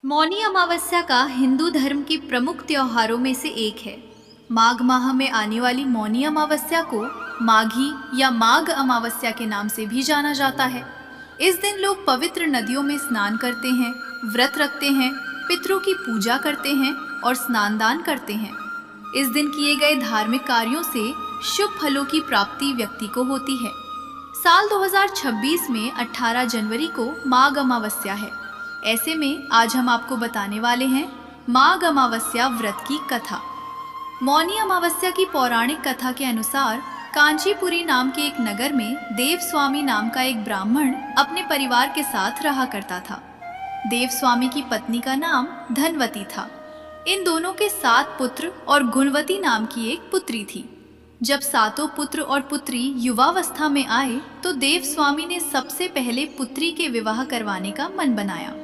मौनी अमावस्या का हिंदू धर्म के प्रमुख त्योहारों में से एक है। माघ माह में आने वाली मौनी अमावस्या को माघी या माघ अमावस्या के नाम से भी जाना जाता है। इस दिन लोग पवित्र नदियों में स्नान करते हैं, व्रत रखते हैं, पितरों की पूजा करते हैं और स्नान दान करते हैं। इस दिन किए गए धार्मिक कार्यों से शुभ फलों की प्राप्ति व्यक्ति को होती है। साल 2026 में 18 जनवरी को माघ अमावस्या है। ऐसे में आज हम आपको बताने वाले हैं माघ अमावस्या व्रत की कथा। मौनी अमावस्या की पौराणिक कथा के अनुसार कांचीपुरी नाम के एक नगर में देव स्वामी नाम का एक ब्राह्मण अपने परिवार के साथ रहा करता था। देव स्वामी की पत्नी का नाम धनवती था। इन दोनों के 7 पुत्र और गुणवती नाम की एक पुत्री थी। जब 7 पुत्र और पुत्री युवावस्था में आए तो देव स्वामी ने सबसे पहले पुत्री के विवाह करवाने का मन बनाया।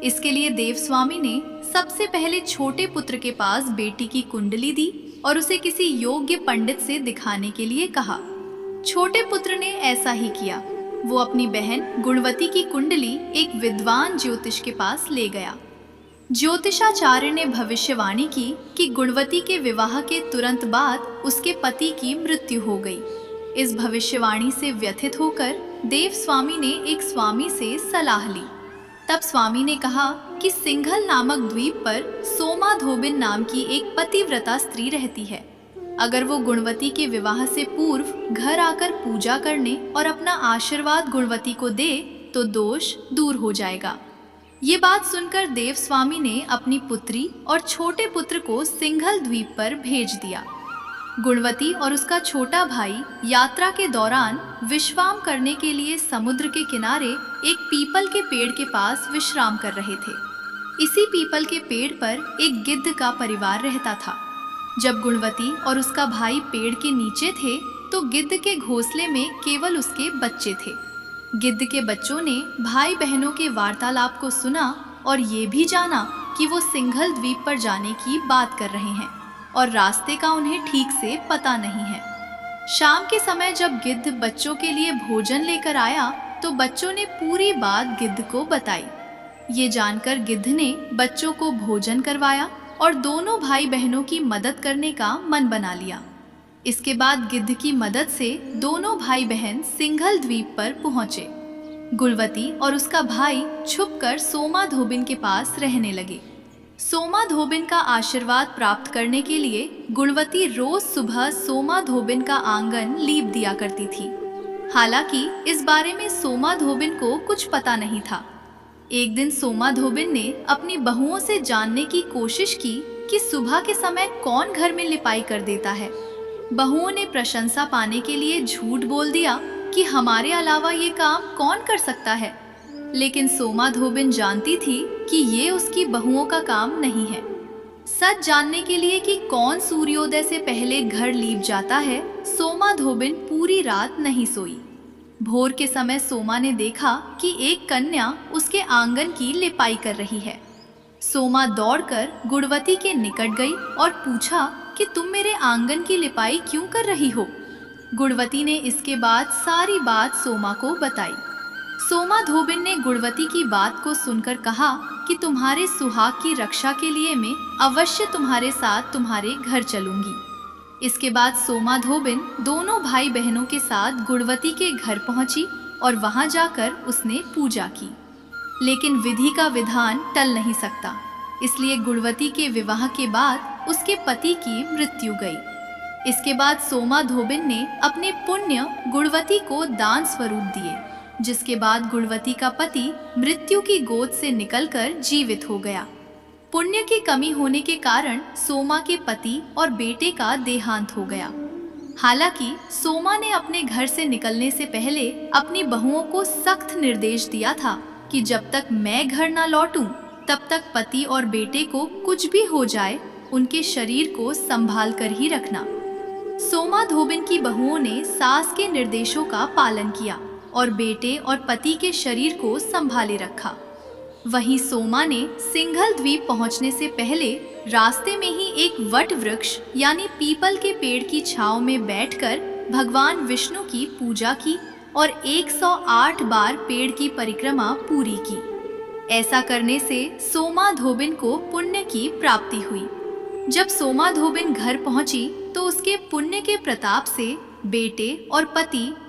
इसके लिए देव स्वामी ने सबसे पहले छोटे पुत्र के पास बेटी की कुंडली दी और उसे किसी योग्य पंडित से दिखाने के लिए कहा। छोटे पुत्र ने ऐसा ही किया। वो अपनी बहन गुणवती की कुंडली एक विद्वान ज्योतिष के पास ले गया। ज्योतिषाचार्य ने भविष्यवाणी की कि गुणवती के विवाह के तुरंत बाद उसके पति की मृत्यु हो गई। इस भविष्यवाणी से व्यथित होकर देव स्वामी ने एक स्वामी से सलाह ली। तब स्वामी ने कहा कि सिंघल नामक द्वीप पर सोमा धोबिन नाम की एक पतिव्रता स्त्री रहती है। अगर वो गुणवती के विवाह से पूर्व घर आकर पूजा करने और अपना आशीर्वाद गुणवती को दे तो दोष दूर हो जाएगा। ये बात सुनकर देव स्वामी ने अपनी पुत्री और छोटे पुत्र को सिंघल द्वीप पर भेज दिया। गुणवती और उसका छोटा भाई यात्रा के दौरान विश्राम करने के लिए समुद्र के किनारे एक पीपल के पेड़ के पास विश्राम कर रहे थे। इसी पीपल के पेड़ पर एक गिद्ध का परिवार रहता था। जब गुणवती और उसका भाई पेड़ के नीचे थे तो गिद्ध के घोंसले में केवल उसके बच्चे थे। गिद्ध के बच्चों ने भाई बहनों के वार्तालाप को सुना और ये भी जाना कि वो सिंघल द्वीप पर जाने की बात कर रहे हैं और रास्ते का उन्हें ठीक से पता नहीं है। शाम के समय जब गिद्ध बच्चों के लिए भोजन लेकर आया तो बच्चों ने पूरी बात गिद्ध को बताई। ये जानकर गिद्ध ने बच्चों को भोजन करवाया और दोनों भाई बहनों की मदद करने का मन बना लिया। इसके बाद गिद्ध की मदद से दोनों भाई बहन सिंघल द्वीप पर पहुंचे। गुणवती और उसका भाई छुपकर सोमा धोबिन के पास रहने लगे। सोमा धोबिन का आशीर्वाद प्राप्त करने के लिए गुणवती रोज सुबह सोमा धोबिन का आंगन लीप दिया करती थी। हालांकि इस बारे में सोमा धोबिन को कुछ पता नहीं था। एक दिन सोमा धोबिन ने अपनी बहुओं से जानने की कोशिश की कि सुबह के समय कौन घर में लिपाई कर देता है। बहुओं ने प्रशंसा पाने के लिए झूठ बोल दिया कि हमारे अलावा ये काम कौन कर सकता है। लेकिन सोमा धोबिन जानती थी कि ये उसकी बहुओं का काम नहीं है। सच जानने के लिए कि कौन सूर्योदय से पहले घर लीप जाता है, सोमा धोबिन पूरी रात नहीं सोई। भोर के समय सोमा ने देखा कि एक कन्या उसके आंगन की लिपाई कर रही है। सोमा दौड़कर गुणवती के निकट गई और पूछा कि तुम मेरे आंगन की लिपाई क्यों कर रही हो। गुणवती ने इसके बाद सारी बात सोमा को बताई। सोमा धोबिन ने गुणवती की बात को सुनकर कहा कि तुम्हारे सुहाग की रक्षा के लिए मैं अवश्य तुम्हारे साथ तुम्हारे घर चलूंगी। इसके बाद सोमा धोबिन दोनों भाई बहनों के साथ गुणवती के घर पहुंची और वहां जाकर उसने पूजा की। लेकिन विधि का विधान टल नहीं सकता, इसलिए गुणवती के विवाह के बाद उसके पति की मृत्यु गई। इसके बाद सोमा धोबिन ने अपने पुण्य गुणवती को दान स्वरूप दिए, जिसके बाद गुणवती का पति मृत्यु की गोद से निकलकर जीवित हो गया। पुण्य की कमी होने के कारण सोमा के पति और बेटे का देहांत हो गया। हालांकि सोमा ने अपने घर से निकलने से पहले अपनी बहुओं को सख्त निर्देश दिया था कि जब तक मैं घर न लौटूं तब तक पति और बेटे को कुछ भी हो जाए उनके शरीर को संभाल कर ही रखना। सोमा धोबिन की बहुओं ने सास के निर्देशों का पालन किया और बेटे और पति के शरीर को संभाले रखा। वहीं सोमा ने सिंघल द्वीप पहुंचने से पहले रास्ते में ही एक वट वृक्ष यानी पीपल के पेड़ की छांव में बैठकर भगवान विष्णु की पूजा की और 108 बार पेड़ की परिक्रमा पूरी की। ऐसा करने से सोमा धोबिन को पुण्य की प्राप्ति हुई। जब सोमा धोबिन घर पहुंची तो उसके पुण्य के प्रताप से बेटे और पति